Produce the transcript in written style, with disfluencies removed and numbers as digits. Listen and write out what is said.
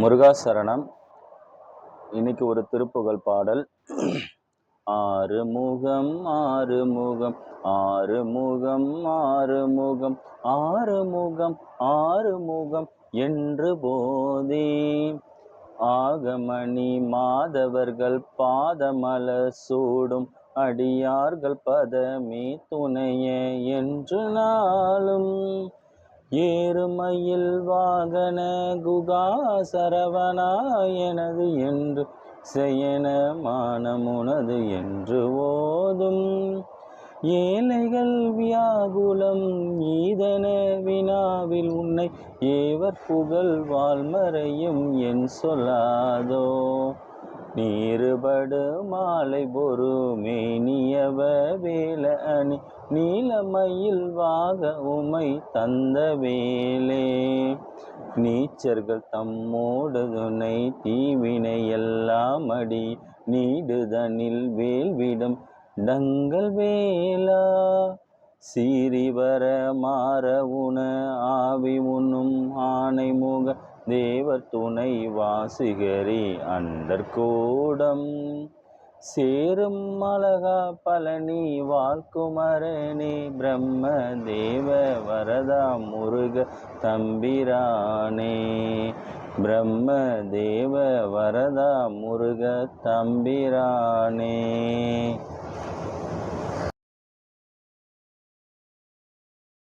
முருகாசரணம். இன்னைக்கு ஒரு திருப்புகழ் பாடல். ஆறுமுகம் ஆறுமுகம் ஆறுமுகம் ஆறுமுகம் ஆறுமுகம் ஆறுமுகம் என்று போதே ஆகமணி மாதவர்கள் பாதமலர் சூடும் அடியார்கள் பதமே துணைய என்று நாளும் ஏறுமையில் வாகன குகா சரவணா எனது என்று செயன மானமுனது என்று ஓதும் ஏழைகள் வியாகுலம் ஈதன வினாவில் உன்னை ஏவர் புகழ் வாழ்மறையும் என் சொல்லாதோ நீருபடு மாலை பொறு மேனியவ வேல அணி நீலமயில் வாக உமை தந்த வேலே நீச்சர்கள் தம்மோடு துணை தீவினை எல்லாம் அடி நீடுதனில் வேல்விடும் டங்கள் வேலா சீரிவர மாற உண ஆவி உண்ணும் ஆனை முக தேவர் துணை வாசிகரி அண்டர்கூடம் சேரும் அழகா பழனி வாழ்குமரனே பிரம்ம தேவ வரதா முருக தம்பிரானே பிரம்ம தேவ வரதா முருக தம்பிரானே.